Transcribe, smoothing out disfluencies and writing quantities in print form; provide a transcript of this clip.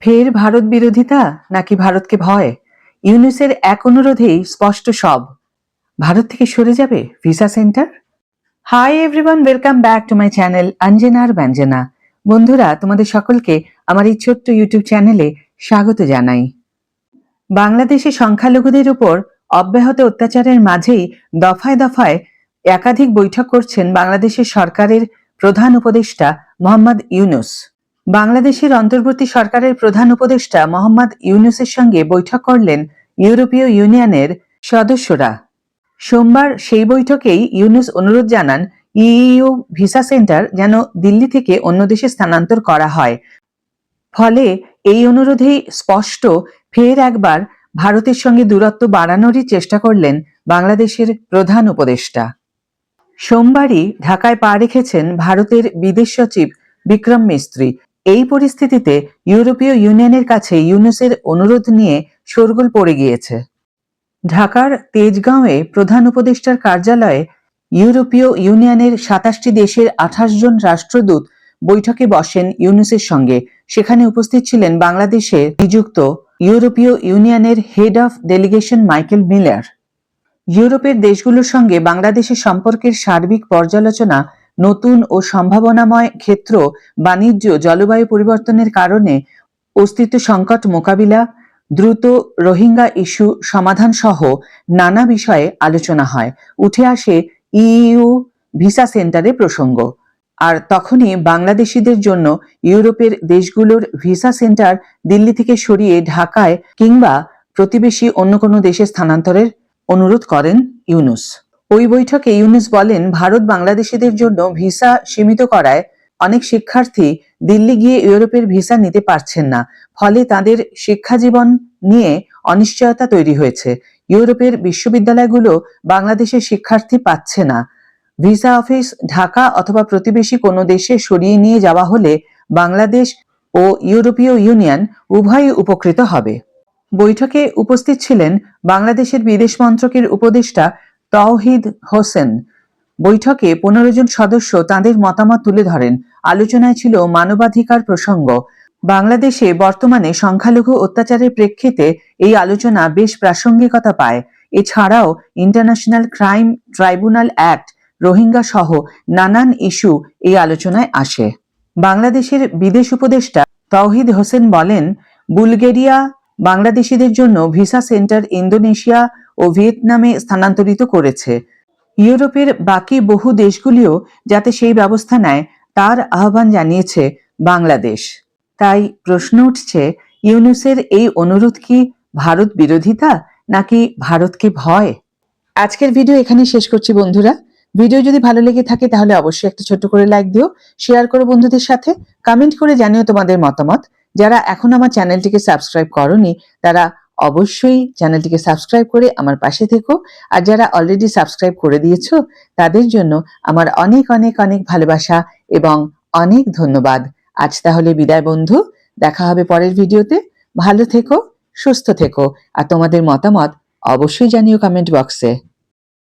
ফের ভারত বিরোধিতা নাকি ভারতকে ভয়? ইউনূসের এক অনুরোধেই স্পষ্ট সব। ভারত থেকে সরে যাবে visa center? Hi everyone, welcome back to my channel অঞ্জনার ব্যঞ্জনা। বন্ধুরা, তোমাদের সকলকে আমার এই ছোট্ট ইউটিউব চ্যানেলে স্বাগত জানাই। বাংলাদেশে সংখ্যালঘুদের উপর অব্যাহত অত্যাচারের মাঝেই দফায় দফায় একাধিক বৈঠক করছেন বাংলাদেশের সরকারের প্রধান উপদেষ্টা মোহাম্মদ ইউনূস। বাংলাদেশের অন্তর্বর্তী সরকারের প্রধান উপদেষ্টা মোহাম্মদ ইউনূসের সঙ্গে বৈঠক করলেন ইউরোপীয় ইউনিয়নের সদস্যরা। সোমবার সেই বৈঠকেই ইউনূস অনুরোধ জানান ইইউ ভিসা সেন্টার যেন দিল্লি থেকে অন্য দেশে স্থানান্তর করা হয়। ফলে এই অনুরোধেই স্পষ্ট ফের একবার ভারতের সঙ্গে দূরত্ব বাড়ানোরই চেষ্টা করলেন বাংলাদেশের প্রধান উপদেষ্টা। সোমবারই ঢাকায় পা রেখেছেন ভারতের বিদেশ সচিব বিক্রম মিস্ত্রি। এই পরিস্থিতিতে ইউরোপীয় ইউনিয়নের কাছে ইউনূসের অনুরোধ নিয়ে শোরগোল পড়ে গিয়েছে। ঢাকার তেজগাঁওয়ে প্রধান উপদেষ্টার কার্যালয়ে ইউরোপীয় ইউনিয়নের ২৭টি দেশের ২৮ জন রাষ্ট্রদূত বৈঠকে বসেন ইউনূসের সঙ্গে। সেখানে উপস্থিত ছিলেন বাংলাদেশে নিযুক্ত ইউরোপীয় ইউনিয়নের head of delegation Michael Miller. ইউরোপের দেশগুলোর সঙ্গে বাংলাদেশের সম্পর্কের সার্বিক পর্যালোচনা, নতুন ও সম্ভাবনাময় ক্ষেত্র, বাণিজ্য, জলবায়ু পরিবর্তনের কারণে অস্তিত্ব সংকট মোকাবিলা, দ্রুত রোহিঙ্গা ইস্যু সমাধান সহ নানা বিষয়ে আলোচনা হয়। উঠে আসে ইইউ ভিসা সেন্টারের প্রসঙ্গ। আর তখনই বাংলাদেশিদের জন্য ইউরোপের দেশগুলোর ভিসা সেন্টার দিল্লি থেকে সরিয়ে ঢাকায় কিংবা প্রতিবেশী অন্য কোনো দেশে স্থানান্তরের অনুরোধ করেন ইউনূস। ওই বৈঠকে ইউনূস বলেন, ভারত বাংলাদেশিদের জন্য ভিসা সীমিত করায় অনেক শিক্ষার্থী দিল্লি গিয়ে ইউরোপের ভিসা নিতে পারছেন না। ফলে তাদের শিক্ষা জীবন নিয়ে অনিশ্চয়তা তৈরি হয়েছে। ইউরোপের বিশ্ববিদ্যালয়গুলো বাংলাদেশের শিক্ষার্থী পাচ্ছে না। ভিসা অফিস ঢাকা অথবা প্রতিবেশী কোনো দেশে সরিয়ে নিয়ে যাওয়া হলে বাংলাদেশ ও ইউরোপীয় ইউনিয়ন উভয়ই উপকৃত হবে। বৈঠকে উপস্থিত ছিলেন বাংলাদেশের বিদেশ মন্ত্রকের উপদেষ্টা তৌহিদ হোসেন। বৈঠকে ১৫ জন সদস্য তাঁদের মতামত তুলে ধরেন। আলোচনায় ছিল মানবাধিকার প্রসঙ্গ। বাংলাদেশে বর্তমানে সংখ্যালঘু অত্যাচারের প্রেক্ষিতে এই আলোচনা বেশ প্রাসঙ্গিকতা পায়। এছাড়াও international crime tribunal act, Rohingya সহ নানান ইস্যু এই আলোচনায় আসে। বাংলাদেশের বিদেশ উপদেষ্টা তৌহিদ হোসেন বলেন, বুলগেরিয়া বাংলাদেশিদের জন্য ভিসা সেন্টার ইন্দোনেশিয়া ও ভিয়েতনামে স্থানান্তরিত করেছে। ইউরোপের বাকি বহু দেশগুলিও যাতে সেই ব্যবস্থা নেয় তার আহ্বান জানিয়েছে বাংলাদেশ। তাই প্রশ্ন উঠছে, ইউনূসের এই অনুরোধ কি ভারত বিরোধিতা নাকি ভারতকে ভয়? আজকের ভিডিও এখানে শেষ করছি বন্ধুরা। ভিডিও যদি ভালো লেগে থাকে তাহলে অবশ্যই একটা ছোট্ট করে লাইক দিও, শেয়ার করো বন্ধুদের সাথে, কমেন্ট করে জানিও তোমাদের মতামত। যারা এখন আমার চ্যানেলটিকে সাবস্ক্রাইব করোনি তারা অবশ্যই চ্যানেলটিকে সাবস্ক্রাইব করে আমার পাশে থেকো। আর যারা অলরেডি সাবস্ক্রাইব করে দিয়েছো তাদের জন্য আমার অনেক অনেক অনেক ভালোবাসা এবং অনেক ধন্যবাদ। আজ তাহলে বিদায় বন্ধু, দেখা হবে পরের ভিডিওতে। ভালো থেকো, সুস্থ থেকো আর তোমাদের মতামত অবশ্যই জানিও কমেন্ট বক্সে।